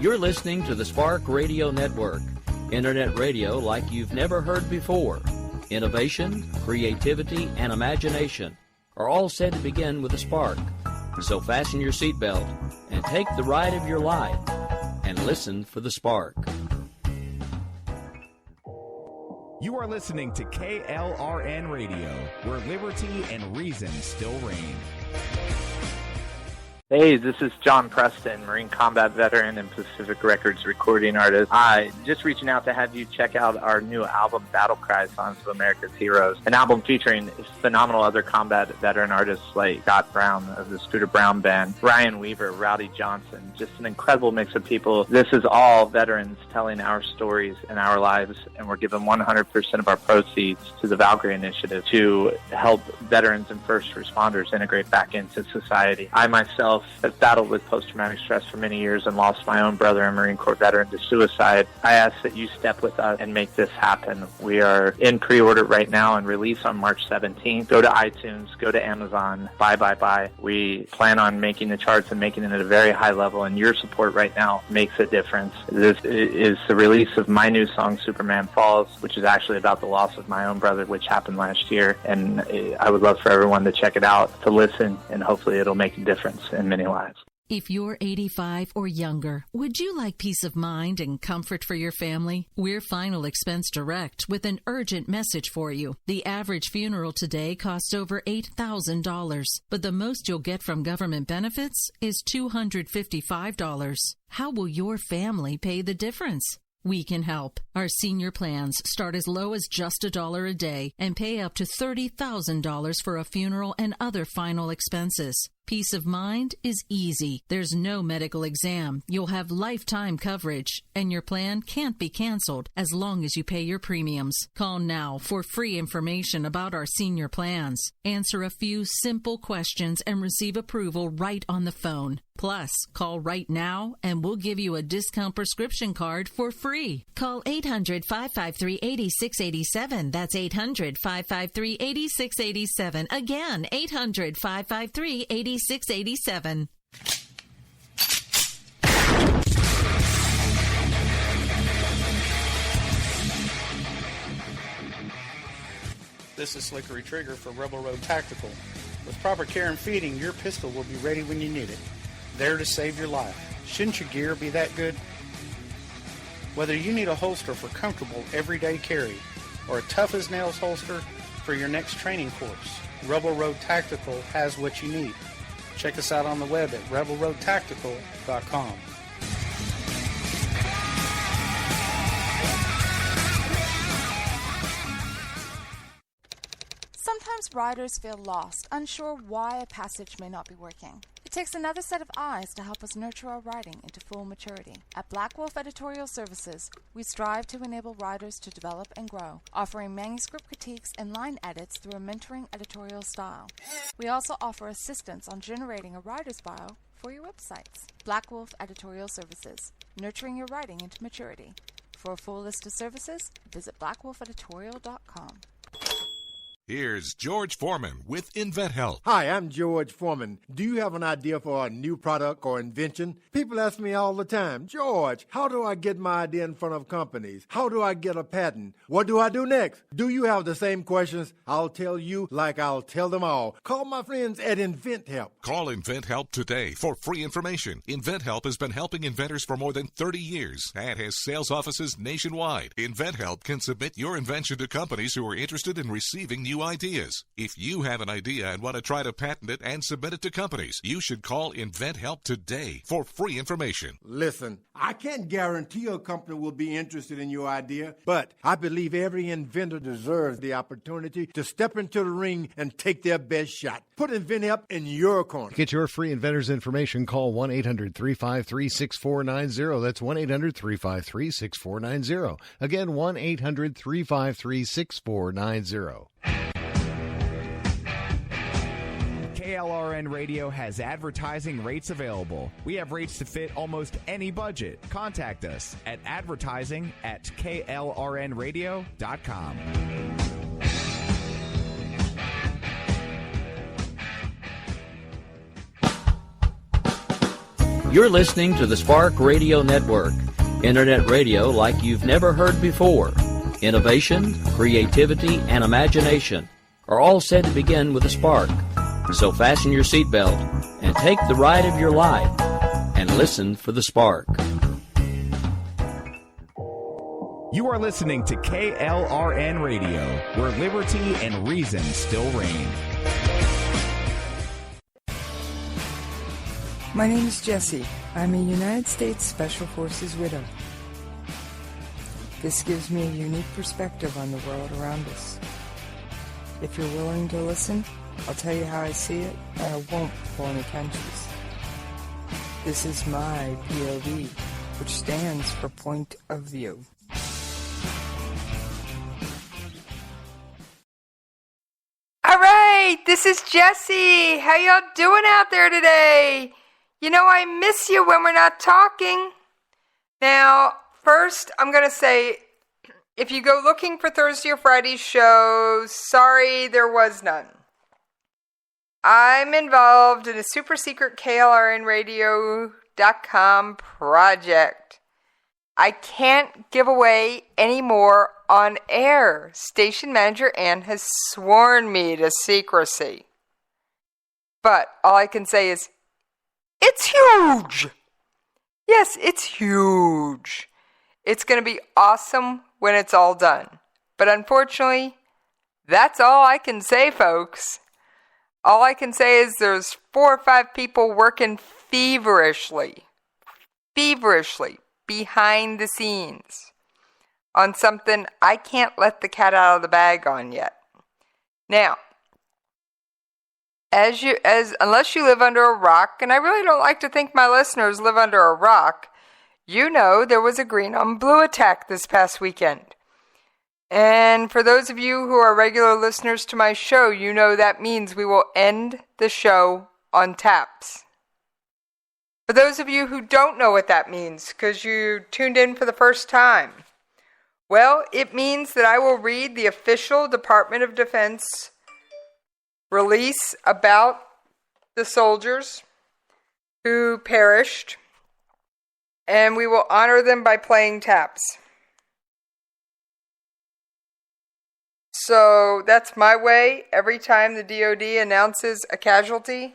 You're listening to the Spark Radio Network, Internet radio like you've never heard before. Innovation, creativity, and imagination are all said to begin with a spark. So fasten your seatbelt and take the ride of your life and listen for the spark. You are listening to KLRN Radio, where liberty and reason still reign. Hey, this is John Preston, Marine Combat Veteran and Pacific Records recording artist. Just reaching out to have you check out our new album, Battle Cry, Songs of America's Heroes, an album featuring phenomenal other combat veteran artists like Scott Brown of the Scooter Brown Band, Ryan Weaver, Rowdy Johnson, just an incredible mix of people. This is all veterans telling our stories and our lives, and we're giving 100% of our proceeds to the Valkyrie Initiative to help veterans and first responders integrate back into society. I myself have battled with post-traumatic stress for many years and lost my own brother, a Marine Corps veteran, to suicide. I ask that you step with us and make this happen. We are in pre-order right now and release on March 17th. Go to iTunes, go to Amazon, buy. We plan on making the charts and making it at a very high level, and your support right now makes a difference. This is the release of my new song, Superman Falls, which is actually about the loss of my own brother, which happened last year, and I would love for everyone to check it out, to listen, and hopefully it'll make a difference in many lives. If you're 85 or younger, would you like peace of mind and comfort for your family? We're Final Expense Direct with an urgent message for you. The average funeral today costs over $8,000, but the most you'll get from government benefits is $255. How will your family pay the difference? We can help. Our senior plans start as low as just $1 a day and pay up to $30,000 for a funeral and other final expenses. Peace of mind is easy. There's no medical exam. You'll have lifetime coverage, and your plan can't be canceled as long as you pay your premiums. Call now for free information about our senior plans. Answer a few simple questions and receive approval right on the phone. Plus, call right now and we'll give you a discount prescription card for free. Call 800-553-8687. That's 800-553-8687. Again, 800-553-8687. This is Slickery Trigger for Rebel Road Tactical. With proper care and feeding, your pistol will be ready when you need it. There to save your life. Shouldn't your gear be that good? Whether you need a holster for comfortable everyday carry or a tough-as-nails holster for your next training course, Rebel Road Tactical has what you need. Check us out on the web at rebelroadtactical.com. Sometimes riders feel lost, unsure why a passage may not be working. It takes another set of eyes to help us nurture our writing into full maturity. At Black Wolf Editorial Services, we strive to enable writers to develop and grow, offering manuscript critiques and line edits through a mentoring editorial style. We also offer assistance on generating a writer's bio for your websites. Black Wolf Editorial Services, nurturing your writing into maturity. For a full list of services, visit blackwolfeditorial.com. Here's George Foreman with InventHelp. Hi, I'm George Foreman. Do you have an idea for a new product or invention? People ask me all the time, George, how do I get my idea in front of companies? How do I get a patent? What do I do next? Do you have the same questions? I'll tell you like I'll tell them all. Call my friends at InventHelp. Call InventHelp today for free information. InventHelp has been helping inventors for more than 30 years and has sales offices nationwide. InventHelp can submit your invention to companies who are interested in receiving new ideas. If you have an idea and want to try to patent it and submit it to companies, you should call InventHelp today for free information. Listen, I can't guarantee a company will be interested in your idea, but I believe every inventor deserves the opportunity to step into the ring and take their best shot. Put InventHelp in your corner. To get your free inventor's information, call 1-800-353-6490. That's 1-800-353-6490. Again, 1-800-353-6490. KLRN Radio has advertising rates available. We have rates to fit almost any budget. Contact us at advertising@klrnradio.com. You're listening to the Spark Radio Network, Internet radio like you've never heard before. Innovation, creativity, and imagination are all said to begin with a spark. So fasten your seatbelt and take the ride of your life and listen for the spark. You are listening to KLRN Radio, where liberty and reason still reign. My name is Jessie. I'm a United States Special Forces widow. This gives me a unique perspective on the world around us. If you're willing to listen, I'll tell you how I see it, and I won't pull any punches. This is my POV, which stands for Point of View. All right, this is Jessie. How y'all doing out there today? You know I miss you when we're not talking. Now, first, I'm going to say, if you go looking for Thursday or Friday shows, sorry, there was none. I'm involved in a super secret KLRNRadio.com project. I can't give away any more on air. Station manager Ann has sworn me to secrecy. But all I can say is, it's huge! Yes, it's huge. It's going to be awesome when it's all done. But unfortunately, that's all I can say, folks. All I can say is there's 4 or 5 people working feverishly behind the scenes on something I can't let the cat out of the bag on yet. Now, unless you live under a rock, and I really don't like to think my listeners live under a rock, you know there was a green on blue attack this past weekend. And for those of you who are regular listeners to my show, you know that means we will end the show on taps. For those of you who don't know what that means, because you tuned in for the first time, well, it means that I will read the official Department of Defense release about the soldiers who perished, and we will honor them by playing taps. So that's my way. Every time the DoD announces a casualty,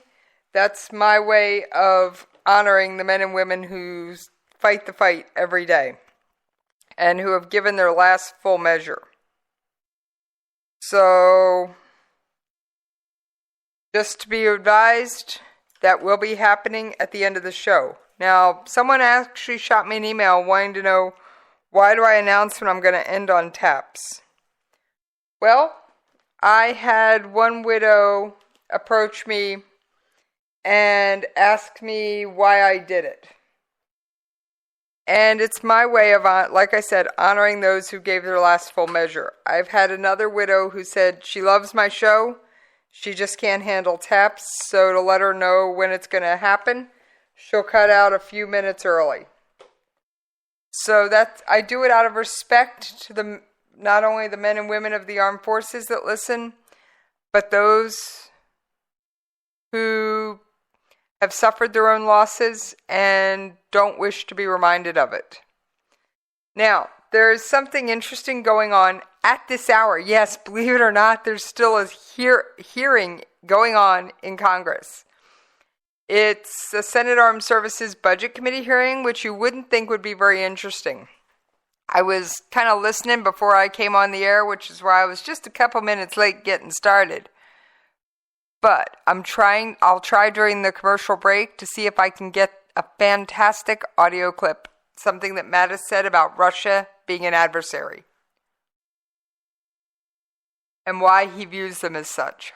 that's my way of honoring the men and women who fight the fight every day and who have given their last full measure. So, just to be advised, that will be happening at the end of the show. Now, someone actually shot me an email wanting to know, why do I announce when I'm going to end on taps? Well, I had one widow approach me and ask me why I did it. And it's my way of, like I said, honoring those who gave their last full measure. I've had another widow who said she loves my show, she just can't handle taps, so to let her know when it's going to happen, she'll cut out a few minutes early. So I do it out of respect to not only the men and women of the armed forces that listen, but those who have suffered their own losses and don't wish to be reminded of it. Now, there is something interesting going on at this hour. Yes, believe it or not, there's still a hearing going on in Congress. It's the Senate Armed Services Budget Committee hearing, which you wouldn't think would be very interesting. I was kind of listening before I came on the air, which is why I was just a couple minutes late getting started. But I'll try during the commercial break to see if I can get a fantastic audio clip, something that Mattis said about Russia being an adversary and why he views them as such.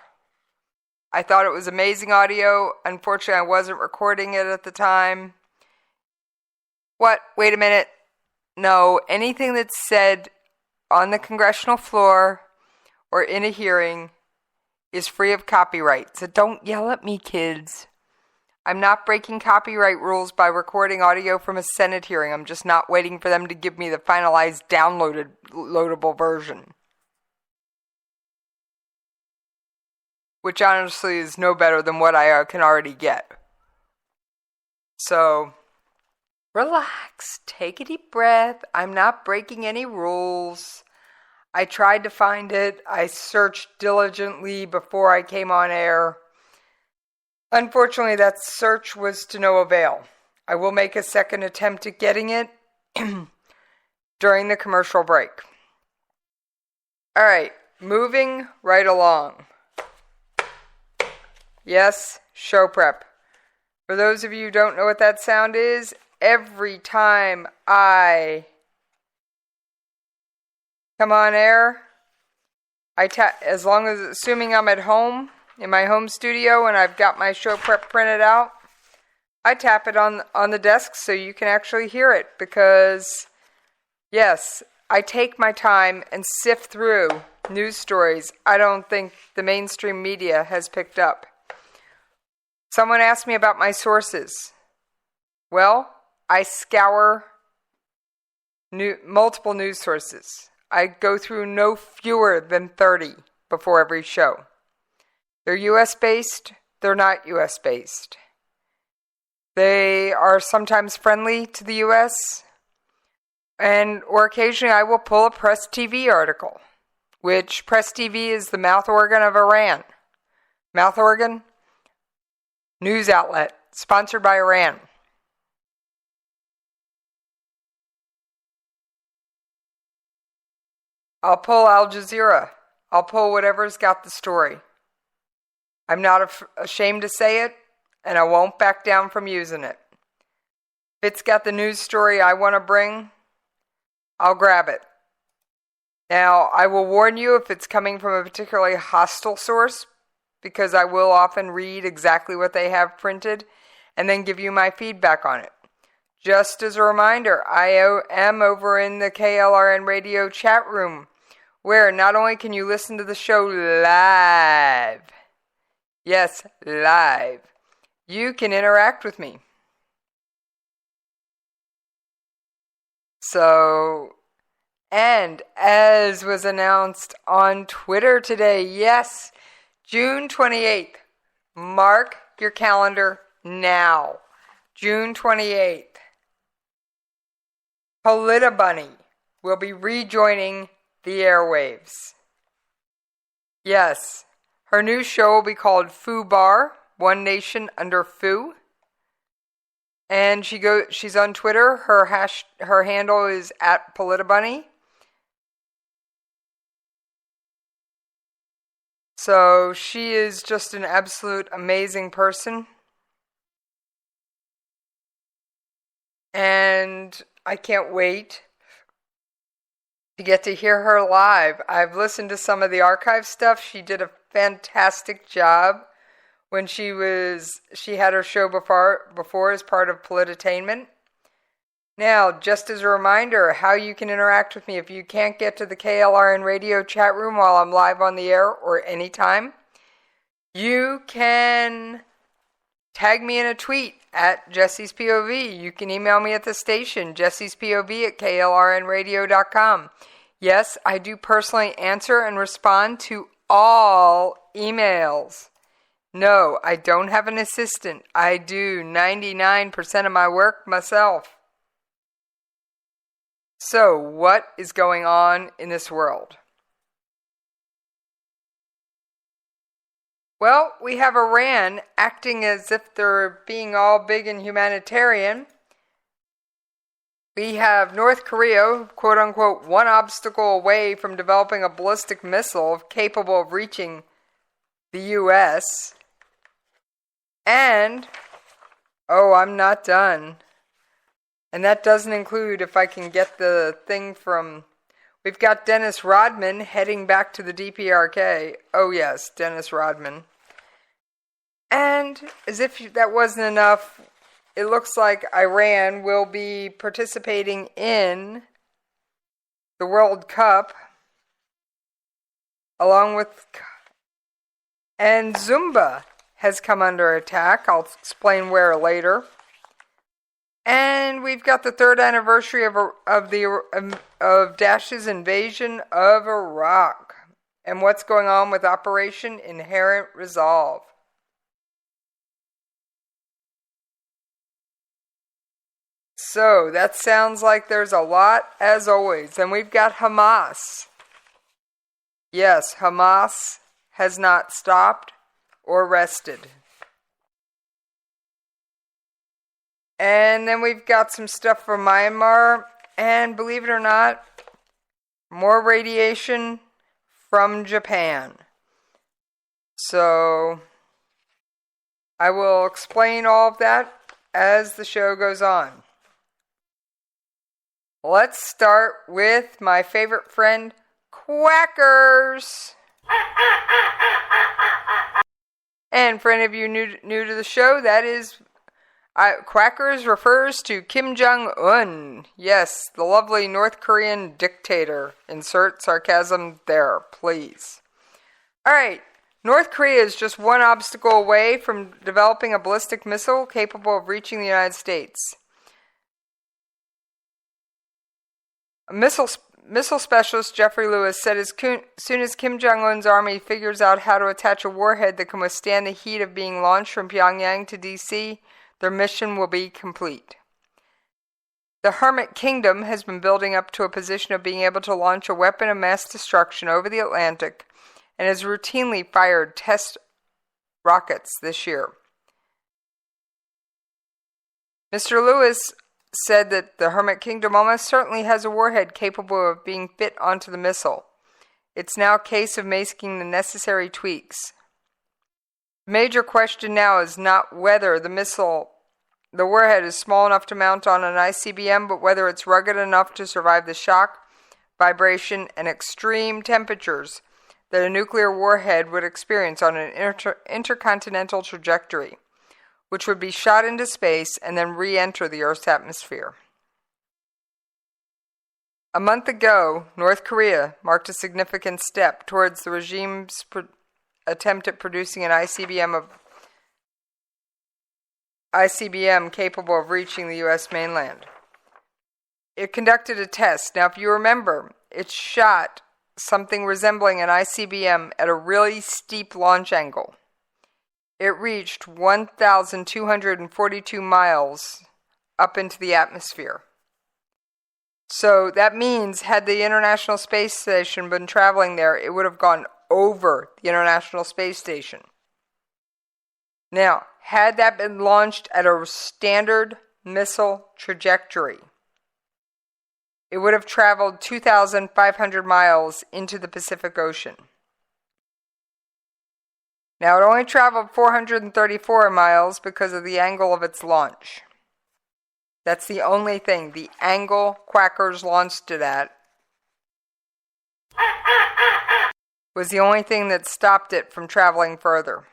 I thought it was amazing audio. Unfortunately, I wasn't recording it at the time. What? Wait a minute. No, anything that's said on the congressional floor or in a hearing is free of copyright. So don't yell at me, kids. I'm not breaking copyright rules by recording audio from a Senate hearing. I'm just not waiting for them to give me the finalized loadable version. Which honestly is no better than what I can already get. So, Relax. Take a deep breath. I'm not breaking any rules. I tried to find it. I searched diligently before I came on air. Unfortunately, that search was to no avail. I will make a second attempt at getting it during the commercial break. All right, moving right along. Yes, show prep. For those of you who don't know what that sound is, every time I come on air, as long as, assuming I'm at home, in my home studio, and I've got my show prep printed out, I tap it on the desk so you can actually hear it, because, yes, I take my time and sift through news stories I don't think the mainstream media has picked up. Someone asked me about my sources. Well, I scour multiple news sources. I go through no fewer than 30 before every show. They're U.S.-based, they're not U.S.-based. They are sometimes friendly to the U.S., or occasionally I will pull a Press TV article, which Press TV is the mouth organ of Iran. Mouth organ? News outlet, sponsored by Iran. I'll pull Al Jazeera. I'll pull whatever's got the story. I'm not ashamed to say it, and I won't back down from using it. If it's got the news story I want to bring, I'll grab it. Now, I will warn you if it's coming from a particularly hostile source, because I will often read exactly what they have printed and then give you my feedback on it. Just as a reminder, I am over in the KLRN Radio chat room, where not only can you listen to the show live, yes, live, you can interact with me. So, and as was announced on Twitter today, yes, June 28th, mark your calendar now, June 28th, Polita Bunny will be rejoining the airwaves. Yes, her new show will be called Foo Bar, One Nation Under Foo. And she's on Twitter. Her handle is @PolitaBunny. So she is just an absolute amazing person. And I can't wait to get to hear her live. I've listened to some of the archive stuff. She did a fantastic job when she had her show before as part of Polititainment. Now, just as a reminder, how you can interact with me if you can't get to the KLRN Radio chat room while I'm live on the air or anytime, you can tag me in a tweet at Jessies POV. You can email me at the station, jessiespov@klrnradio.com. Yes, I do personally answer and respond to all emails. No, I don't have an assistant. I do 99% of my work myself. So, what is going on in this world? Well, we have Iran acting as if they're being all big and humanitarian. We have North Korea, quote unquote, one obstacle away from developing a ballistic missile capable of reaching the U.S. And, I'm not done. And that doesn't include, if I can get the thing from, we've got Dennis Rodman heading back to the DPRK. Oh yes, Dennis Rodman. And as if that wasn't enough, it looks like Iran will be participating in the World Cup along with, and Zumba has come under attack. I'll explain where later. And we've got the 3rd anniversary of Daesh's invasion of Iraq and what's going on with Operation Inherent Resolve. So, that sounds like there's a lot, as always. And we've got Hamas. Yes, Hamas has not stopped or rested. And then we've got some stuff from Myanmar. And believe it or not, more radiation from Japan. So, I will explain all of that as the show goes on. Let's start with my favorite friend, Quackers. And for any of you new to the show, that is, Quackers refers to Kim Jong-un. Yes, the lovely North Korean dictator. Insert sarcasm there, please. All right. North Korea is just one obstacle away from developing a ballistic missile capable of reaching the United States. Missile specialist Jeffrey Lewis said as soon as Kim Jong-un's army figures out how to attach a warhead that can withstand the heat of being launched from Pyongyang to D.C., their mission will be complete. The Hermit Kingdom has been building up to a position of being able to launch a weapon of mass destruction over the Atlantic and has routinely fired test rockets this year. Mr. Lewis said that the Hermit Kingdom almost certainly has a warhead capable of being fit onto the missile. It's now a case of making the necessary tweaks. The major question now is not whether the warhead is small enough to mount on an ICBM, but whether it's rugged enough to survive the shock, vibration, and extreme temperatures that a nuclear warhead would experience on an intercontinental trajectory, which would be shot into space and then re-enter the Earth's atmosphere. A month ago, North Korea marked a significant step towards the regime's attempt at producing an ICBM capable of reaching the U.S. mainland. It conducted a test. Now, if you remember, it shot something resembling an ICBM at a really steep launch angle. It reached 1,242 miles up into the atmosphere. So that means had the International Space Station been traveling there, it would have gone over the International Space Station. Now, had that been launched at a standard missile trajectory, it would have traveled 2,500 miles into the Pacific Ocean. Now, it only traveled 434 miles because of the angle of its launch. That's the only thing. The angle Quackers launched it at was the only thing that stopped it from traveling further.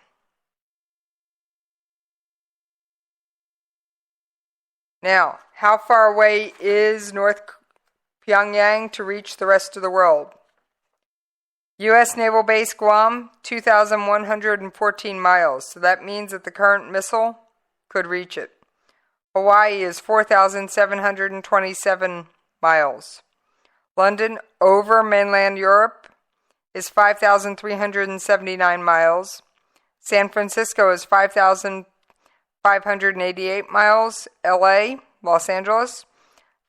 Now, how far away is North Pyongyang to reach the rest of the world? U.S. Naval Base Guam, 2,114 miles. So that means that the current missile could reach it. Hawaii is 4,727 miles. London, over mainland Europe, is 5,379 miles. San Francisco is 5,588 miles. LA, Los Angeles,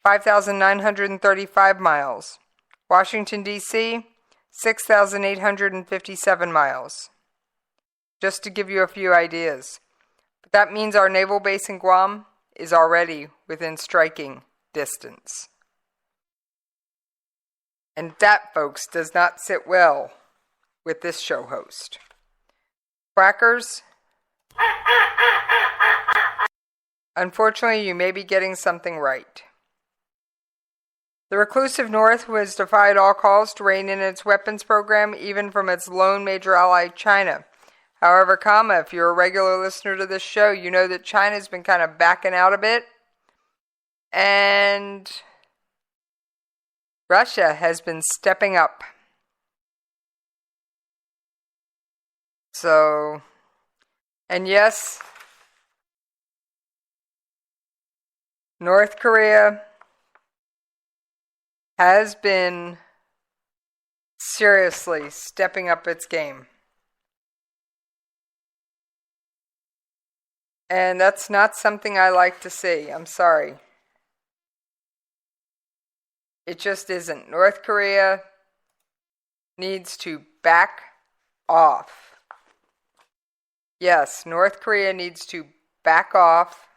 5,935 miles. Washington, D.C., 6,857 miles. Just to give you a few ideas. But that means our naval base in Guam is already within striking distance. And that, folks, does not sit well with this show host. Quackers, unfortunately, you may be getting something right. The reclusive North has defied all calls to rein in its weapons program, even from its lone major ally, China. However, if you're a regular listener to this show, you know that China's been kind of backing out a bit. And Russia has been stepping up. So, and yes, North Korea has been seriously stepping up its game. And that's not something I like to see. I'm sorry. It just isn't. North Korea needs to back off. Yes, North Korea needs to back off.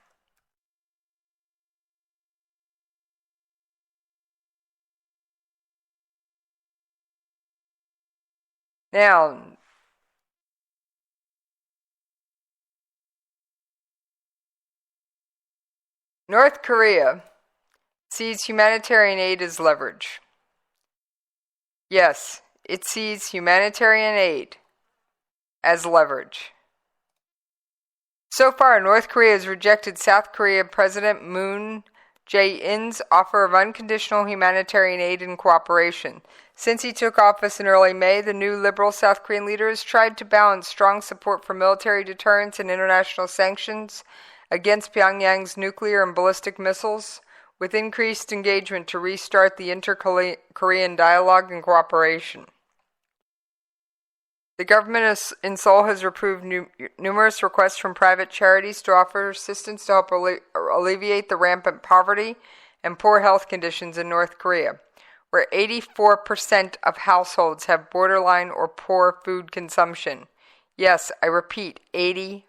Now, North Korea sees humanitarian aid as leverage. Yes, it sees humanitarian aid as leverage. So far, North Korea has rejected South Korea President Moon Jae-in's offer of unconditional humanitarian aid and cooperation. Since he took office in early May, the new liberal South Korean leader has tried to balance strong support for military deterrence and international sanctions against Pyongyang's nuclear and ballistic missiles with increased engagement to restart the inter-Korean dialogue and cooperation. The government in Seoul has approved numerous requests from private charities to offer assistance to help alleviate the rampant poverty and poor health conditions in North Korea, where 84% of households have borderline or poor food consumption. Yes, I repeat, 84%.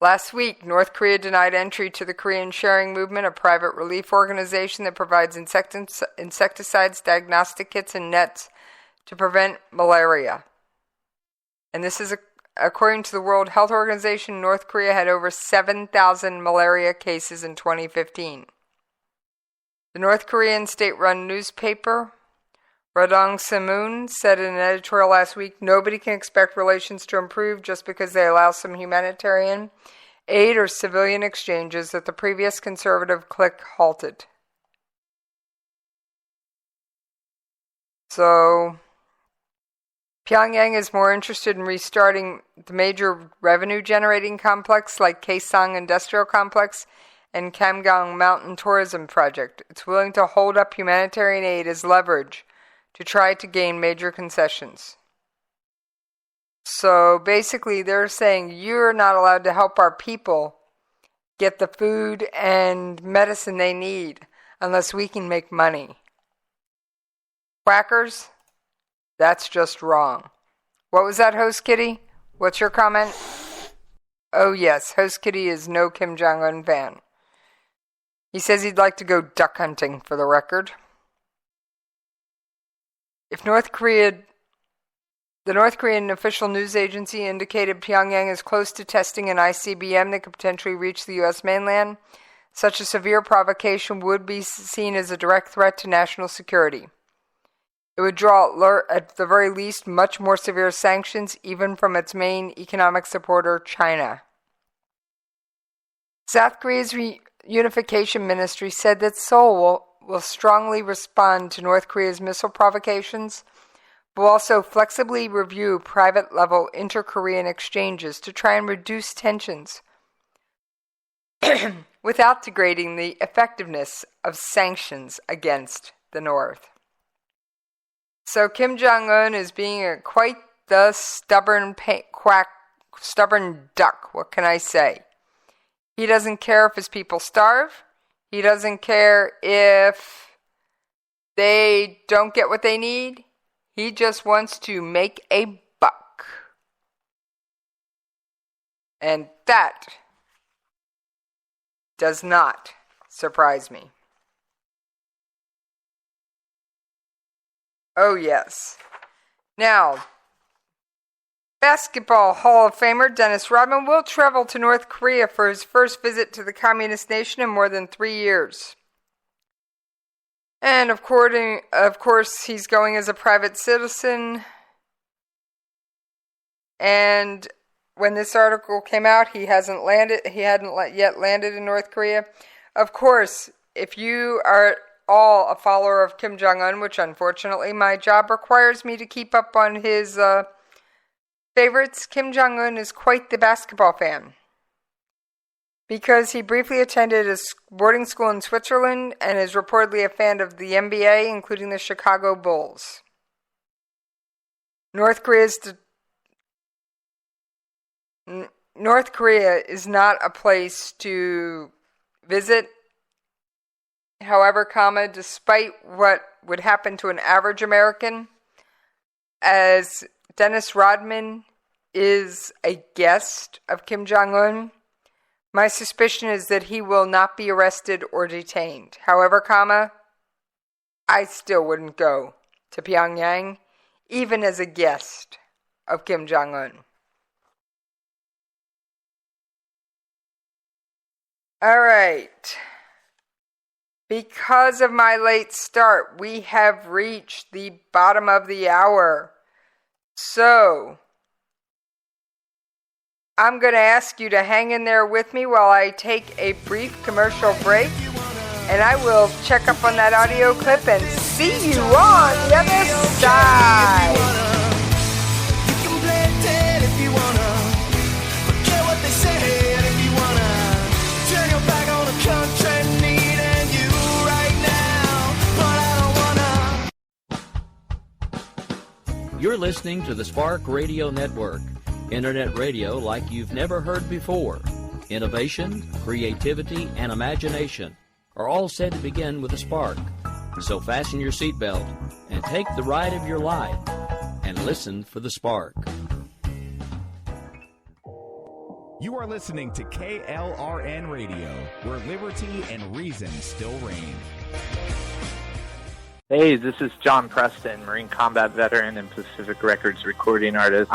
Last week, North Korea denied entry to the Korean Sharing Movement, a private relief organization that provides insecticides, diagnostic kits, and nets to prevent malaria. And this is according to the World Health Organization. North Korea had over 7,000 malaria cases in 2015. The North Korean state-run newspaper, Radong Sinmun, said in an editorial last week, nobody can expect relations to improve just because they allow some humanitarian aid or civilian exchanges that the previous conservative clique halted. So, Pyongyang is more interested in restarting the major revenue-generating complex like Kaesong Industrial Complex and Kamgang Mountain Tourism Project. It's willing to hold up humanitarian aid as leverage to try to gain major concessions. So basically they're saying you're not allowed to help our people get the food and medicine they need unless we can make money. Quackers, that's just wrong. What was that, Host Kitty? What's your comment? Oh yes, Host Kitty is no Kim Jong-un fan. He says he'd like to go duck hunting, for the record. If the North Korean official news agency indicated Pyongyang is close to testing an ICBM that could potentially reach the U.S. mainland, such a severe provocation would be seen as a direct threat to national security. It would draw, at the very least, much more severe sanctions, even from its main economic supporter, China. South Korea's Unification Ministry said that Seoul will strongly respond to North Korea's missile provocations, but will also flexibly review private-level inter-Korean exchanges to try and reduce tensions without degrading the effectiveness of sanctions against the North. So Kim Jong-un is being quite the stubborn duck, what can I say? He doesn't care if his people starve. He doesn't care if they don't get what they need. He just wants to make a buck. And that does not surprise me. Oh, yes. Now, Basketball Hall of Famer Dennis Rodman will travel to North Korea for his first visit to the communist nation in more than 3 years. And of course, he's going as a private citizen. And when this article came out, he hadn't yet landed in North Korea. Of course, if you are all a follower of Kim Jong-un, which unfortunately my job requires me to keep up on his favorites, Kim Jong-un is quite the basketball fan, because he briefly attended a boarding school in Switzerland and is reportedly a fan of the NBA, including the Chicago Bulls. North Korea is not a place to visit However, despite what would happen to an average American, as Dennis Rodman is a guest of Kim Jong-un, my suspicion is that he will not be arrested or detained. However, I still wouldn't go to Pyongyang, even as a guest of Kim Jong-un. All right. Because of my late start, we have reached the bottom of the hour. So, I'm going to ask you to hang in there with me while I take a brief commercial break, and I will check up on that audio clip and see you on the other side. You can play dead if you wanna. Forget what they said if you wanna. Turn your back on the country needing you right now, but I don't wanna. You're listening to the Spark Radio Network, Internet radio like you've never heard before. Innovation, creativity, and imagination are all said to begin with a spark. So fasten your seatbelt and take the ride of your life and listen for the spark. You are listening to KLRN Radio, where liberty and reason still reign. Hey, this is John Preston, Marine combat veteran and Pacific Records recording artist.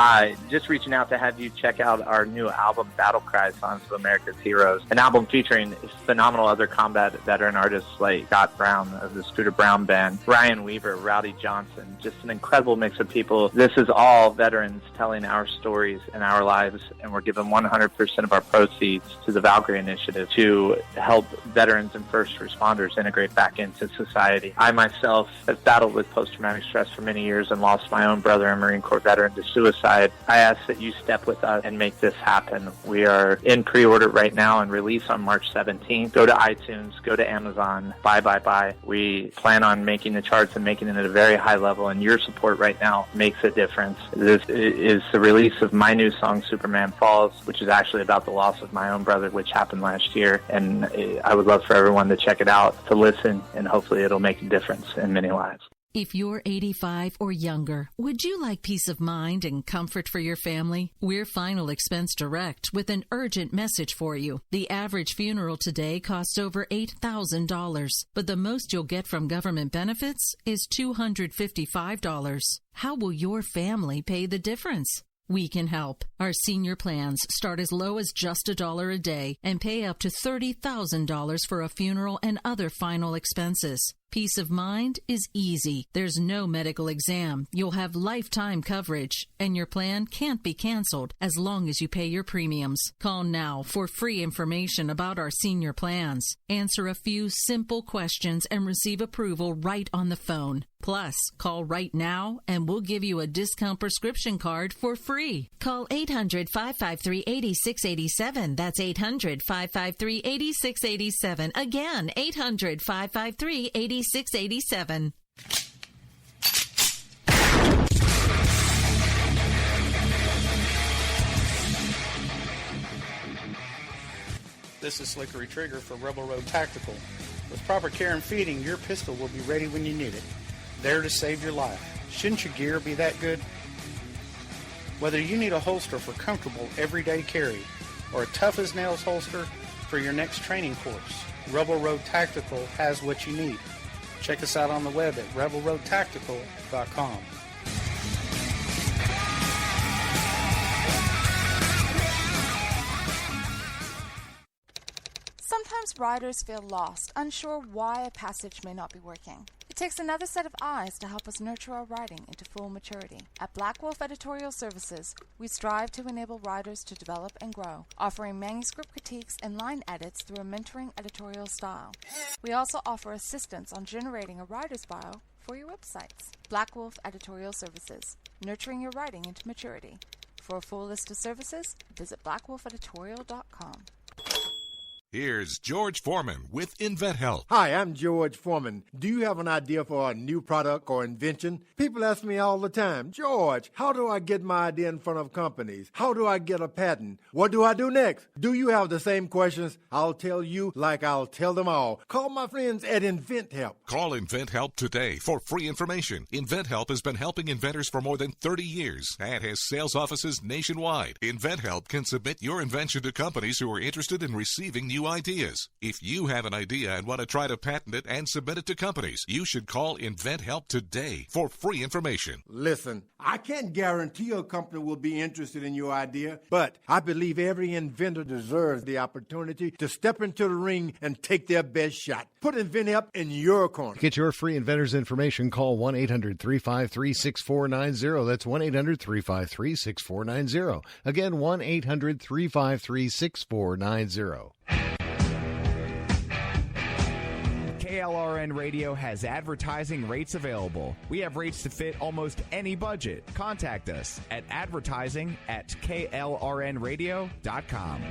Just reaching out to have you check out our new album, Battle Cry, Songs of America's Heroes, an album featuring phenomenal other combat veteran artists like Scott Brown of the Scooter Brown Band, Ryan Weaver, Rowdy Johnson, just an incredible mix of people. This is all veterans telling our stories and our lives, and we're giving 100% of our proceeds to the Valkyrie Initiative to help veterans and first responders integrate back into society. I myself have battled with post-traumatic stress for many years and lost my own brother, a Marine Corps veteran, to suicide. I ask that you step with us and make this happen. We are in pre-order right now and release on March 17th. Go to iTunes, go to Amazon, buy. We plan on making the charts and making it at a very high level, and your support right now makes a difference. This is the release of my new song, Superman Falls, which is actually about the loss of my own brother, which happened last year, and I would love for everyone to check it out, to listen, and hopefully it'll make a difference in many lives. If you're 85 or younger, would you like peace of mind and comfort for your family? We're Final Expense Direct with an urgent message for you. The average funeral today costs over $8,000, but the most you'll get from government benefits is $255. How will your family pay the difference? We can help. Our senior plans start as low as just $1 a day and pay up to $30,000 for a funeral and other final expenses. Peace of mind is easy. There's no medical exam. You'll have lifetime coverage, and your plan can't be canceled as long as you pay your premiums. Call now for free information about our senior plans. Answer a few simple questions and receive approval right on the phone. Plus, call right now and we'll give you a discount prescription card for free. Call 800-553-8687. That's 800-553-8687. Again, 800-553-8687. 687. This is Slickery Trigger for Rebel Road Tactical. With proper care and feeding, your pistol will be ready when you need it, there to save your life. Shouldn't your gear be that good? Whether you need a holster for comfortable everyday carry or a tough-as-nails holster for your next training course, Rebel Road Tactical has what you need. Check us out on the web at rebelroadtactical.com. Sometimes riders feel lost, unsure why a passage may not be working. It takes another set of eyes to help us nurture our writing into full maturity. At Black Wolf Editorial Services, we strive to enable writers to develop and grow, offering manuscript critiques and line edits through a mentoring editorial style. We also offer assistance on generating a writer's bio for your websites. Black Wolf Editorial Services, nurturing your writing into maturity. For a full list of services, visit blackwolfeditorial.com. Here's George Foreman with InventHelp. Hi, I'm George Foreman. Do you have an idea for a new product or invention? People ask me all the time, George, how do I get my idea in front of companies? How do I get a patent? What do I do next? Do you have the same questions? I'll tell you like I'll tell them all. Call my friends at InventHelp. Call InventHelp today for free information. InventHelp has been helping inventors for more than 30 years and has sales offices nationwide. InventHelp can submit your invention to companies who are interested in receiving new ideas. If you have an idea and want to try to patent it and submit it to companies, you should call InventHelp today for free information. Listen, I can't guarantee a company will be interested in your idea, but I believe every inventor deserves the opportunity to step into the ring and take their best shot. Put InventHelp in your corner. To get your free inventor's information, call 1-800-353-6490. That's 1-800-353-6490. Again, 1-800-353-6490. KLRN Radio has advertising rates available. We have rates to fit almost any budget. Contact us at advertising@klrnradio.com.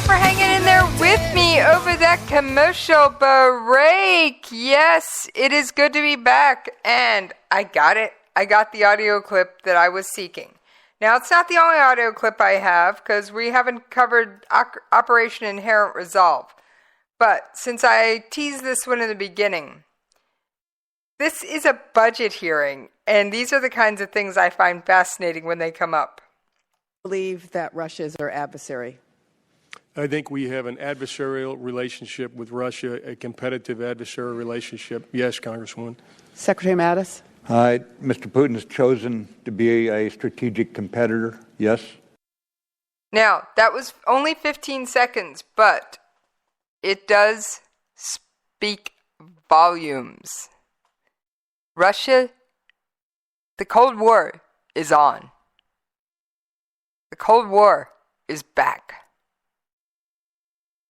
For hanging in there with me over that commercial break. Yes, it is good to be back, and I got it. I got the audio clip that I was seeking. Now, it's not the only audio clip I have, because we haven't covered Operation Inherent Resolve. But since I teased this one in the beginning, this is a budget hearing, and these are the kinds of things I find fascinating when they come up. I believe that Russia is our adversary. I think we have an adversarial relationship with Russia, a competitive adversarial relationship. Yes, Congresswoman. Secretary Mattis? Mr. Putin has chosen to be a strategic competitor. Yes. Now, that was only 15 seconds, but it does speak volumes. Russia, the Cold War is on. The Cold War is back.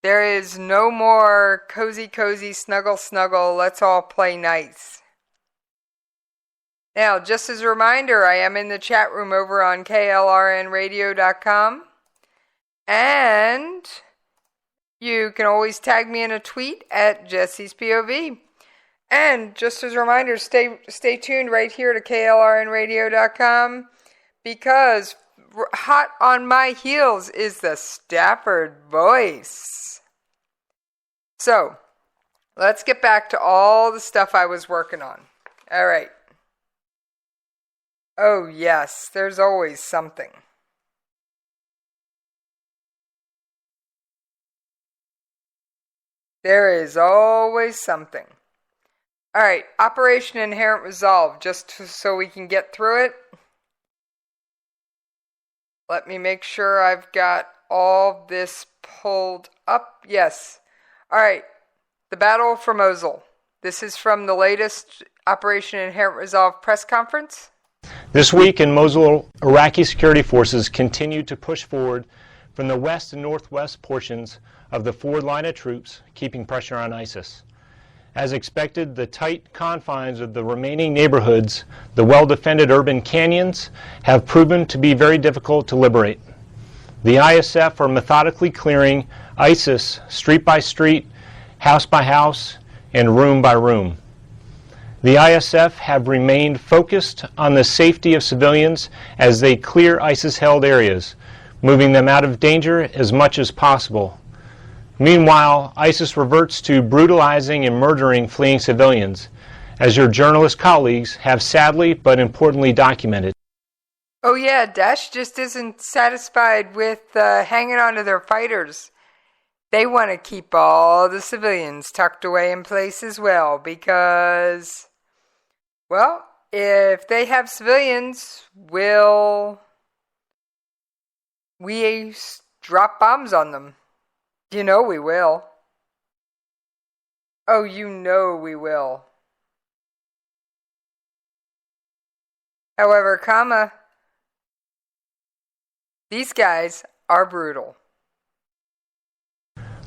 There is no more cozy, snuggle, let's all play nice. Now, just as a reminder, I am in the chat room over on KLRNRadio.com. And you can always tag me in a tweet at Jessies POV. And just as a reminder, stay tuned right here to KLRNRadio.com, because hot on my heels is the Stafford Voice. So, let's get back to all the stuff I was working on. All right. Oh, yes, there's always something. There is always something. All right, Operation Inherent Resolve, just so we can get through it. Let me make sure I've got all this pulled up. Yes. All right, the battle for Mosul. This is from the latest Operation Inherent Resolve press conference. This week in Mosul, Iraqi security forces continued to push forward from the west and northwest portions of the forward line of troops, keeping pressure on ISIS. As expected, the tight confines of the remaining neighborhoods, the well-defended urban canyons, have proven to be very difficult to liberate. The ISF are methodically clearing ISIS street by street, house by house, and room by room. The ISF have remained focused on the safety of civilians as they clear ISIS-held areas, moving them out of danger as much as possible. Meanwhile, ISIS reverts to brutalizing and murdering fleeing civilians, as your journalist colleagues have sadly but importantly documented. Oh yeah, Daesh just isn't satisfied with hanging on to their fighters. They want to keep all the civilians tucked away in place as well, because, well, if they have civilians, will we drop bombs on them? You know we will. Oh, you know we will. However, these guys are brutal.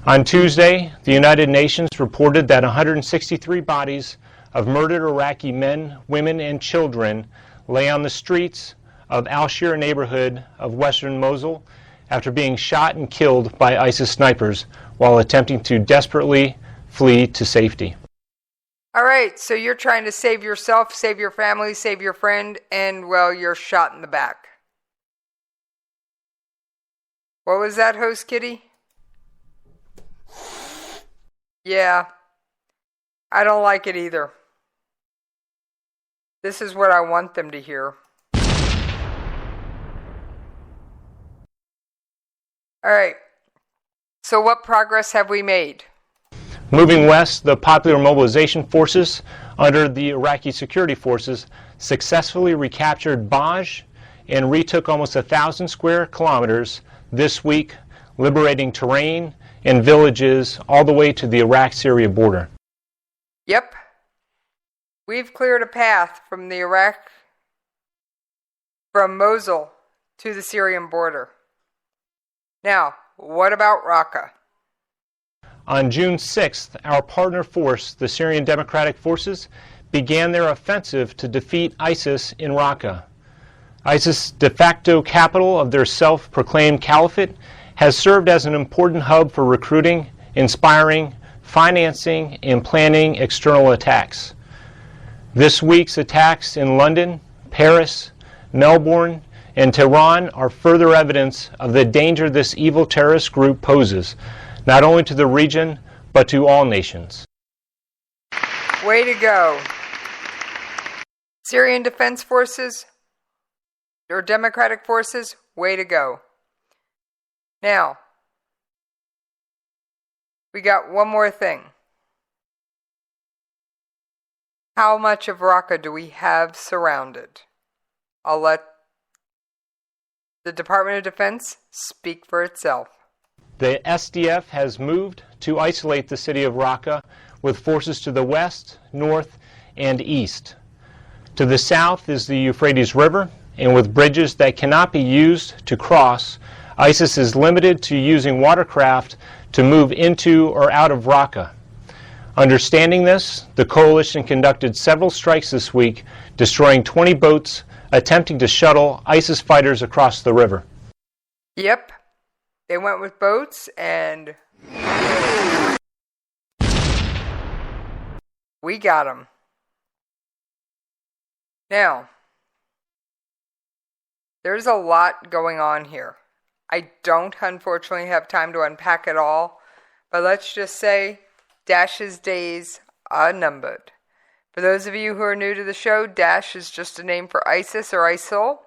On Tuesday, the United Nations reported that 163 bodies of murdered Iraqi men, women, and children lay on the streets of Al-Shir neighborhood of western Mosul after being shot and killed by ISIS snipers while attempting to desperately flee to safety. All right, so you're trying to save yourself, save your family, save your friend, and, well, you're shot in the back. What was that, Host Kitty? Yeah, I don't like it either. This is what I want them to hear. All right, so what progress have we made? Moving west, the Popular Mobilization Forces under the Iraqi Security Forces successfully recaptured Baj and retook almost 1,000 square kilometers this week, liberating terrain and villages all the way to the Iraq-Syria border. Yep. We've cleared a path from Mosul to the Syrian border. Now, what about Raqqa? On June 6th, our partner force, the Syrian Democratic Forces, began their offensive to defeat ISIS in Raqqa. ISIS' de facto capital of their self-proclaimed caliphate has served as an important hub for recruiting, inspiring, financing, and planning external attacks. This week's attacks in London, Paris, Melbourne, and Tehran are further evidence of the danger this evil terrorist group poses, not only to the region, but to all nations. Way to go. Syrian Defense Forces, or Democratic Forces, way to go. Now, we got one more thing. How much of Raqqa do we have surrounded? I'll let the Department of Defense speak for itself. The SDF has moved to isolate the city of Raqqa with forces to the west, north, and east. To the south is the Euphrates River, and with bridges that cannot be used to cross, ISIS is limited to using watercraft to move into or out of Raqqa. Understanding this, the coalition conducted several strikes this week, destroying 20 boats attempting to shuttle ISIS fighters across the river. Yep. They went with boats and we got them. Now, there's a lot going on here. I don't, unfortunately, have time to unpack it all, but let's just say Dash's days are numbered. For those of you who are new to the show, Dash is just a name for ISIS or ISIL.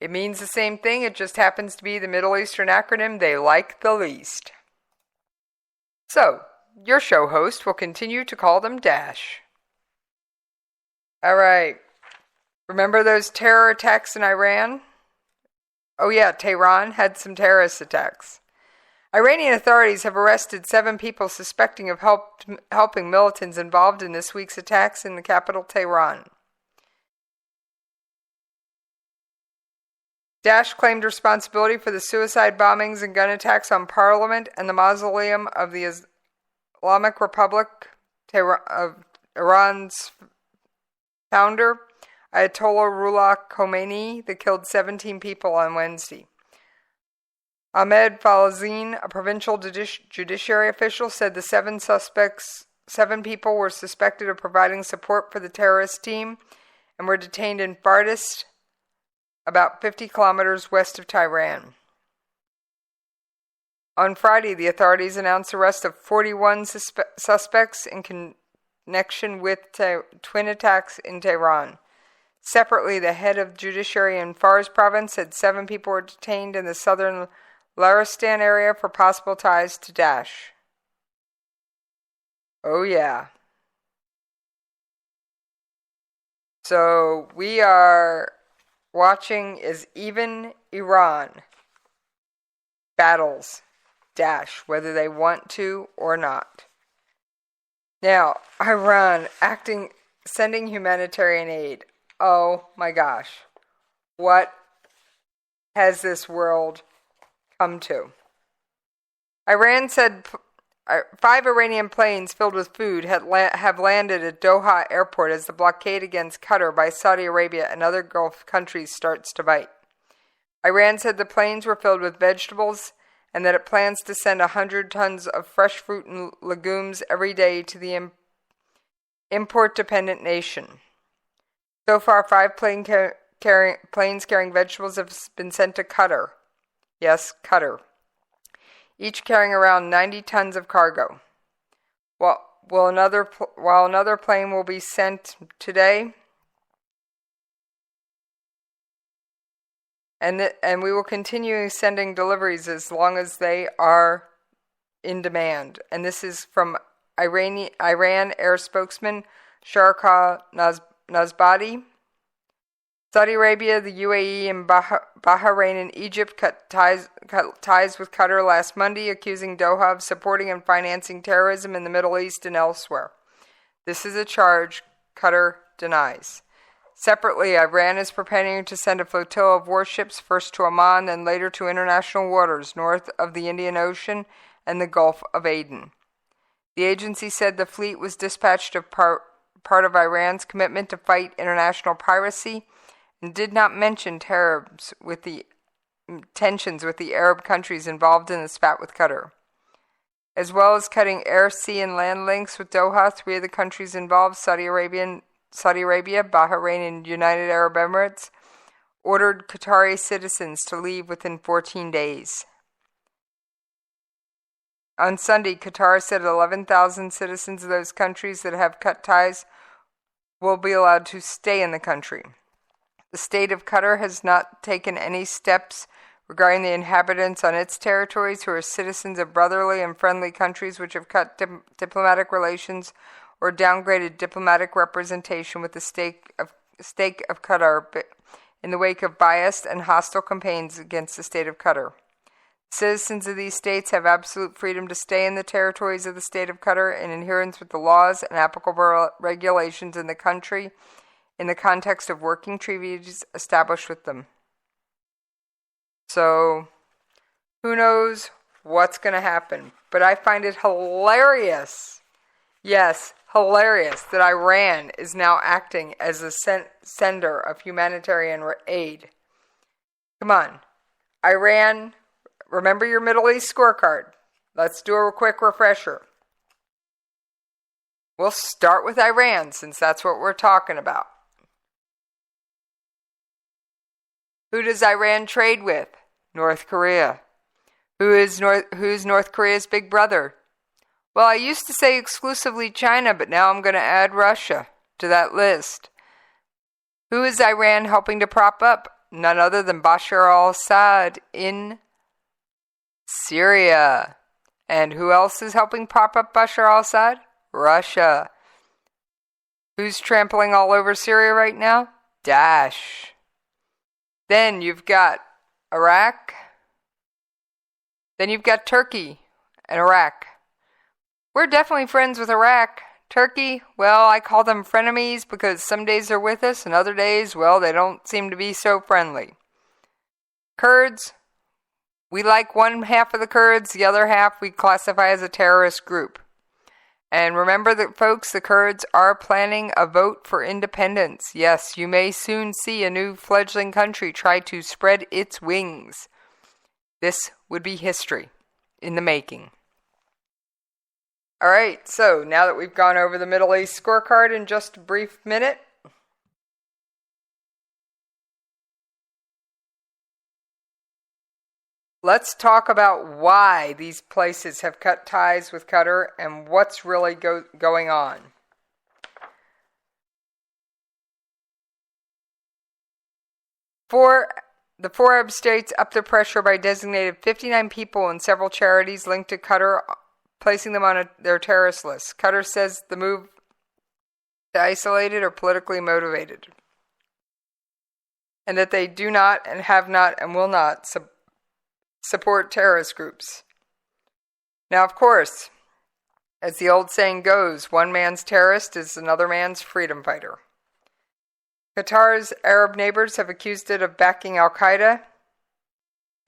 It means the same thing, it just happens to be the Middle Eastern acronym they like the least. So, your show host will continue to call them Dash. Alright, remember those terror attacks in Iran? Oh yeah, Tehran had some terrorist attacks. Iranian authorities have arrested 7 people suspecting of helping militants involved in this week's attacks in the capital, Tehran. Daesh claimed responsibility for the suicide bombings and gun attacks on Parliament and the mausoleum of the Islamic Republic of Iran's founder, Ayatollah Ruhollah Khomeini, that killed 17 people on Wednesday. Ahmed Falazine, a provincial judiciary official, said the 7 people were suspected of providing support for the terrorist team and were detained in Fardist, about 50 kilometers west of Tehran. On Friday, the authorities announced the arrest of 41 suspects in connection with twin attacks in Tehran. Separately, the head of judiciary in Fars province said 7 people were detained in the southern Laristan area for possible ties to Daesh. Oh yeah. So we are watching as even Iran battles Daesh, whether they want to or not. Now, Iran sending humanitarian aid. Oh my gosh. What has this world come to. Iran said 5 Iranian planes filled with food have landed at Doha airport as the blockade against Qatar by Saudi Arabia and other Gulf countries starts to bite. Iran said the planes were filled with vegetables and that it plans to send 100 tons of fresh fruit and legumes every day to the import-dependent nation. So far, 5 planes carrying vegetables have been sent to Qatar. Yes, Qatar. Each carrying around 90 tons of cargo. While another plane will be sent today, and we will continue sending deliveries as long as they are in demand. And this is from Iran air spokesman Sharkha Nazbadi. Saudi Arabia, the UAE, and Bahrain and Egypt cut ties with Qatar last Monday, accusing Doha of supporting and financing terrorism in the Middle East and elsewhere. This is a charge Qatar denies. Separately, Iran is preparing to send a flotilla of warships first to Oman, then later to international waters north of the Indian Ocean and the Gulf of Aden. The agency said the fleet was dispatched as part of Iran's commitment to fight international piracy, and did not mention tensions with the Arab countries involved in the spat with Qatar. As well as cutting air, sea, and land links with Doha, 3 of the countries involved, Saudi Arabia, Bahrain, and United Arab Emirates, ordered Qatari citizens to leave within 14 days. On Sunday, Qatar said 11,000 citizens of those countries that have cut ties will be allowed to stay in the country. The state of Qatar has not taken any steps regarding the inhabitants on its territories who are citizens of brotherly and friendly countries which have cut diplomatic relations or downgraded diplomatic representation with the state of Qatar in the wake of biased and hostile campaigns against the state of Qatar. Citizens of these states have absolute freedom to stay in the territories of the state of Qatar in adherence with the laws and applicable regulations in the country in the context of working treaties established with them. So, who knows what's going to happen? But I find it hilarious, yes, hilarious, that Iran is now acting as a sender of humanitarian aid. Come on. Iran, remember your Middle East scorecard. Let's do a quick refresher. We'll start with Iran, since that's what we're talking about. Who does Iran trade with? North Korea. Who's North Korea's big brother? Well, I used to say exclusively China, but now I'm going to add Russia to that list. Who is Iran helping to prop up? None other than Bashar al-Assad in Syria. And who else is helping prop up Bashar al-Assad? Russia. Who's trampling all over Syria right now? Daesh. Then you've got Iraq. Then you've got Turkey and Iraq. We're definitely friends with Iraq. Turkey, well, I call them frenemies because some days they're with us and other days, well, they don't seem to be so friendly. Kurds, we like one half of the Kurds, the other half we classify as a terrorist group. And remember that, folks, the Kurds are planning a vote for independence. Yes, you may soon see a new fledgling country try to spread its wings. This would be history in the making. All right, so now that we've gone over the Middle East scorecard in just a brief minute, let's talk about why these places have cut ties with Qatar and what's really going on. The four Arab states upped their pressure by designating 59 people and several charities linked to Qatar, placing them on their terrorist list. Qatar says the move is isolated or politically motivated, and that they do not and have not and will not support terrorist groups. Now, of course, as the old saying goes, one man's terrorist is another man's freedom fighter. Qatar's Arab neighbors have accused it of backing al-Qaeda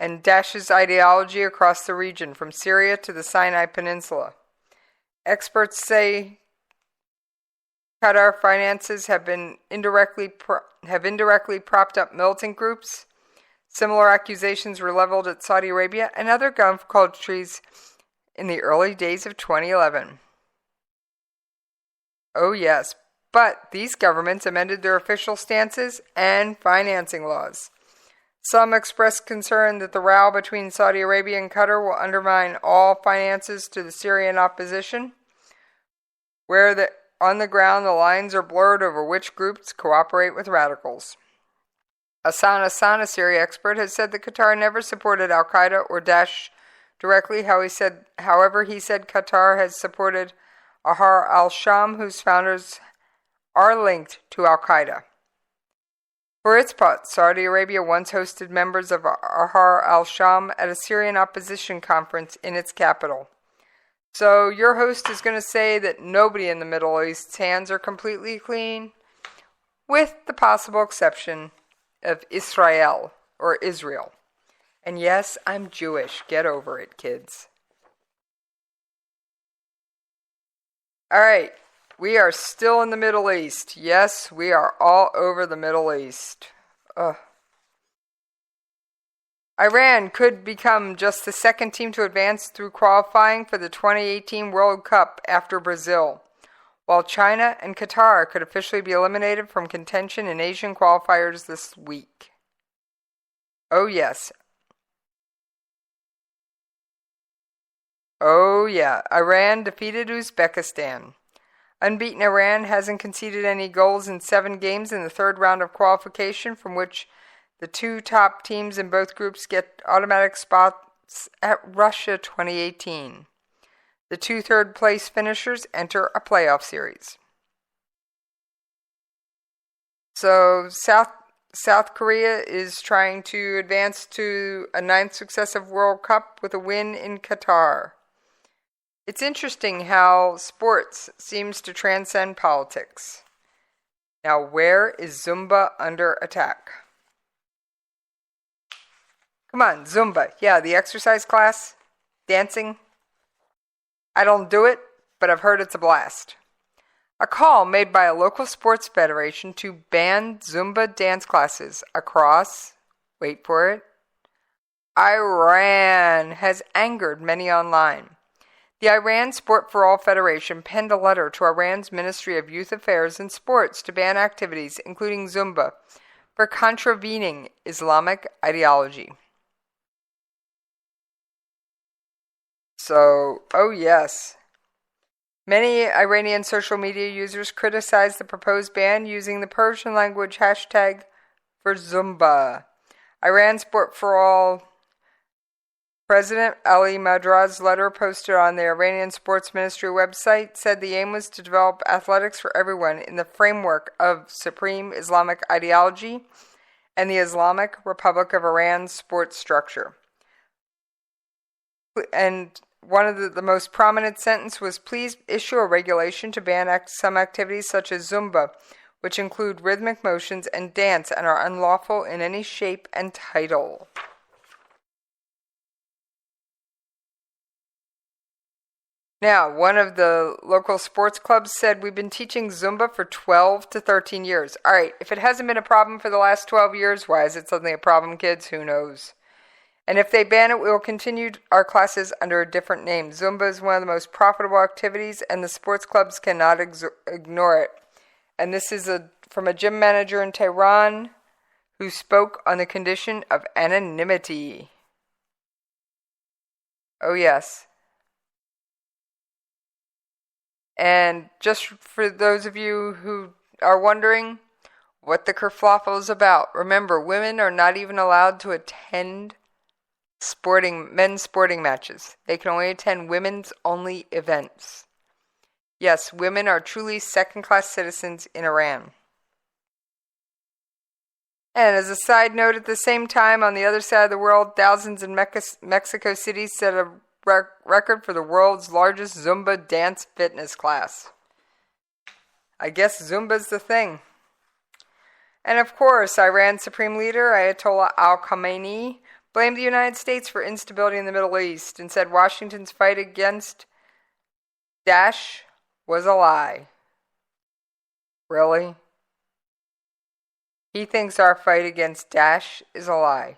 and Daesh's ideology across the region, from Syria to the Sinai Peninsula. Experts say Qatar finances have indirectly propped up militant groups. Similar accusations were leveled at Saudi Arabia and other Gulf countries in the early days of 2011. Oh yes, but these governments amended their official stances and financing laws. Some expressed concern that the row between Saudi Arabia and Qatar will undermine all finances to the Syrian opposition, where on the ground the lines are blurred over which groups cooperate with radicals. Hassan Hassan, a Syria expert, has said that Qatar never supported al-Qaeda or Daesh directly. However, he said Qatar has supported Ahrar al-Sham, whose founders are linked to al-Qaeda. For its part, Saudi Arabia once hosted members of Ahrar al-Sham at a Syrian opposition conference in its capital. So your host is going to say that nobody in the Middle East's hands are completely clean, with the possible exception of Israel. And yes, I'm Jewish. Get over it, kids. All right. We are still in the Middle East. Yes, we are all over the Middle East. Ugh. Iran could become just the second team to advance through qualifying for the 2018 World Cup after Brazil, while China and Qatar could officially be eliminated from contention in Asian qualifiers this week. Oh yes. Oh yeah, Iran defeated Uzbekistan. Unbeaten Iran hasn't conceded any goals in 7 games in the third round of qualification, from which the 2 top teams in both groups get automatic spots at Russia 2018. The 2 third-place finishers enter a playoff series. So South Korea is trying to advance to a 9th successive World Cup with a win in Qatar. It's interesting how sports seems to transcend politics. Now, where is Zumba under attack? Come on, Zumba. Yeah, the exercise class. Dancing. I don't do it, but I've heard it's a blast. A call made by a local sports federation to ban Zumba dance classes across, wait for it, Iran has angered many online. The Iran Sport for All Federation penned a letter to Iran's Ministry of Youth Affairs and Sports to ban activities, including Zumba, for contravening Islamic ideology. So, oh yes. Many Iranian social media users criticized the proposed ban using the Persian language hashtag for Zumba. Iran Sport for All President Ali Madraz's letter posted on the Iranian Sports Ministry website said the aim was to develop athletics for everyone in the framework of supreme Islamic ideology and the Islamic Republic of Iran's sports structure. And one of the most prominent sentence was, please issue a regulation to ban some activities such as Zumba, which include rhythmic motions and dance and are unlawful in any shape and title. Now, one of the local sports clubs said, we've been teaching Zumba for 12 to 13 years. All right, if it hasn't been a problem for the last 12 years, why is it suddenly a problem, kids? Who knows? And if they ban it, we will continue our classes under a different name. Zumba is one of the most profitable activities, and the sports clubs cannot ignore it. And this is from a gym manager in Tehran who spoke on the condition of anonymity. Oh, yes. And just for those of you who are wondering what the kerfluffle is about, remember, women are not even allowed to attend men's sporting matches. They can only attend women's only events. Yes, women are truly second-class citizens in Iran. And as a side note, at the same time, on the other side of the world, thousands in Mexico City set a record for the world's largest Zumba dance fitness class. I guess Zumba's the thing. And of course, Iran's supreme leader, Ayatollah Ali Khamenei, blamed the United States for instability in the Middle East and said Washington's fight against Daesh was a lie. Really? He thinks our fight against Daesh is a lie.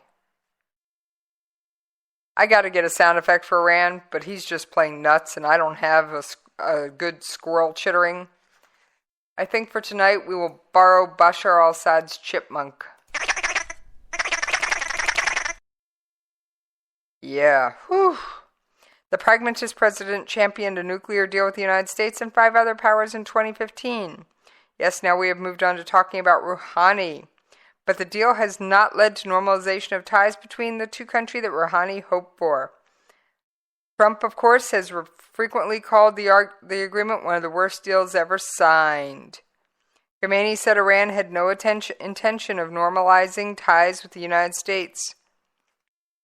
I got to get a sound effect for Iran, but he's just playing nuts and I don't have a good squirrel chittering. I think for tonight we will borrow Bashar al-Assad's chipmunk. Yeah, whew. The pragmatist president championed a nuclear deal with the United States and 5 other powers in 2015. Yes, now we have moved on to talking about Rouhani. But the deal has not led to normalization of ties between the two countries that Rouhani hoped for. Trump, of course, has frequently called the agreement one of the worst deals ever signed. Khomeini said Iran had no intention of normalizing ties with the United States.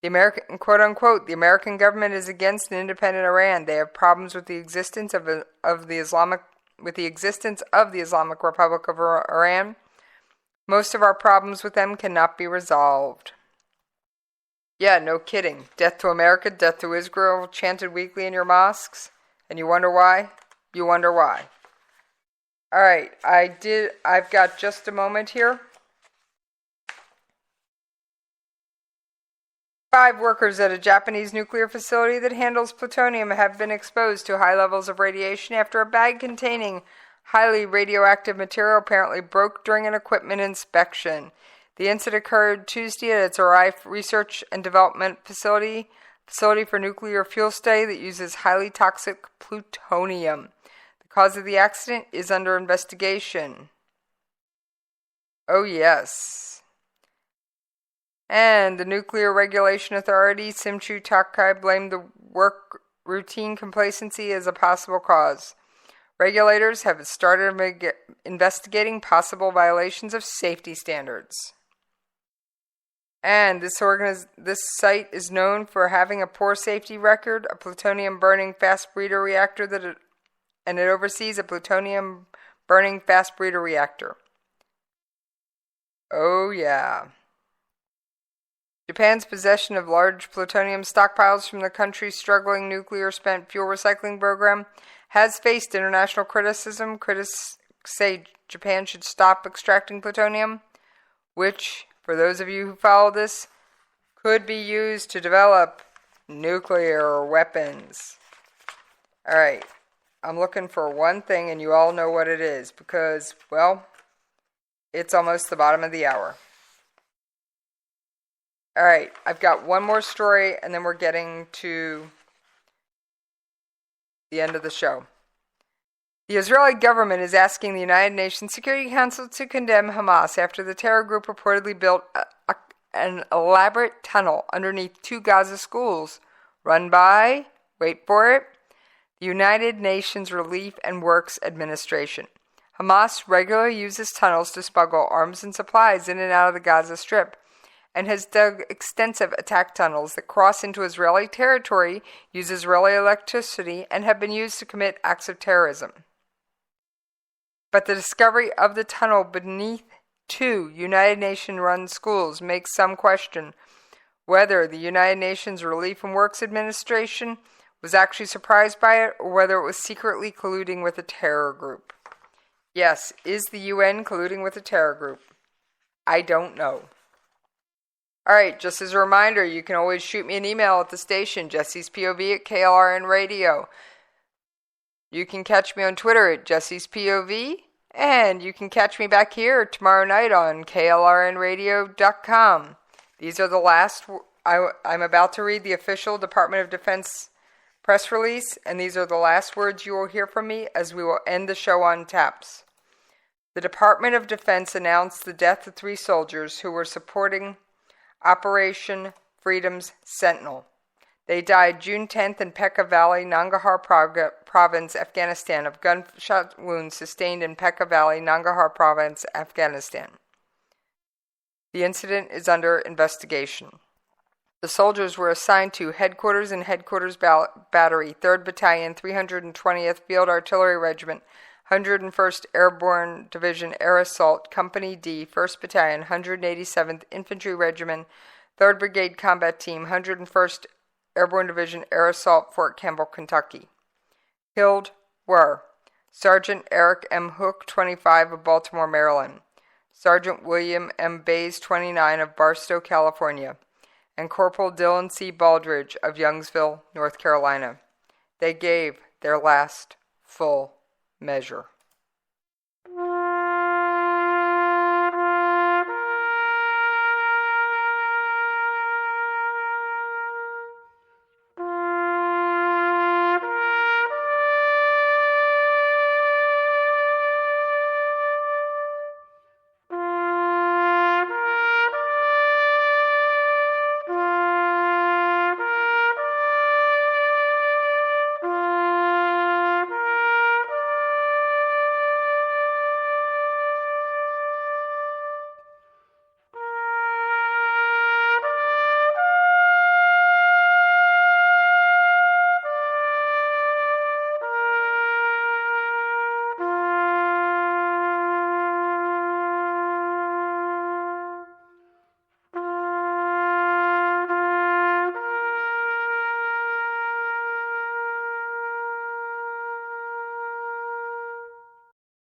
The American, quote unquote, the American government is against an independent Iran. They have problems with the existence of the Islamic Republic of Iran. Most of our problems with them cannot be resolved. Yeah, no kidding. Death to America, death to Israel, chanted weekly in your mosques. And you wonder why? You wonder why. Alright, I've got just a moment here. 5 workers at a Japanese nuclear facility that handles plutonium have been exposed to high levels of radiation after a bag containing highly radioactive material apparently broke during an equipment inspection. The incident occurred Tuesday at its Arai Research and Development facility for nuclear fuel study that uses highly toxic plutonium. The cause of the accident is under investigation. Oh yes. And the Nuclear Regulation Authority, Simchu Takai, blamed the work routine complacency as a possible cause. Regulators have started investigating possible violations of safety standards. And this site is known for having a poor safety record, a plutonium-burning fast breeder reactor and it oversees a plutonium-burning fast breeder reactor. Oh yeah. Japan's possession of large plutonium stockpiles from the country's struggling nuclear spent fuel recycling program has faced international criticism. Critics say Japan should stop extracting plutonium, which, for those of you who follow this, could be used to develop nuclear weapons. Alright, I'm looking for one thing and you all know what it is because, well, it's almost the bottom of the hour. Alright, I've got one more story and then we're getting to the end of the show. The Israeli government is asking the United Nations Security Council to condemn Hamas after the terror group reportedly built an elaborate tunnel underneath 2 Gaza schools run by, wait for it, the United Nations Relief and Works Administration. Hamas regularly uses tunnels to smuggle arms and supplies in and out of the Gaza Strip, and has dug extensive attack tunnels that cross into Israeli territory, use Israeli electricity, and have been used to commit acts of terrorism. But the discovery of the tunnel beneath 2 United Nations-run schools makes some question whether the United Nations Relief and Works Administration was actually surprised by it, or whether it was secretly colluding with a terror group. Yes, is the UN colluding with a terror group? I don't know. Alright, just as a reminder, you can always shoot me an email at the station, Jessies POV at KLRNRadio. You can catch me on Twitter at Jessies POV, and you can catch me back here tomorrow night on KLRNRadio.com. These are the last, I'm about to read the official Department of Defense press release, and these are the last words you will hear from me as we will end the show on taps. The Department of Defense announced the death of 3 soldiers who were supporting Operation Freedom's Sentinel. They died June 10th in Pekka Valley, Nangarhar Province, Afghanistan, of gunshot wounds sustained in Pekka Valley, Nangarhar Province, Afghanistan. The incident is under investigation. The soldiers were assigned to Headquarters and Headquarters Battery, 3rd Battalion, 320th Field Artillery Regiment, 101st Airborne Division Air Assault, Company D, 1st Battalion, 187th Infantry Regiment, 3rd Brigade Combat Team, 101st Airborne Division, Air Assault, Fort Campbell, Kentucky. Killed were Sergeant Eric M. Hook, 25, of Baltimore, Maryland, Sergeant William M. Bays, 29, of Barstow, California, and Corporal Dylan C. Baldridge of Youngsville, North Carolina. They gave their last full measure.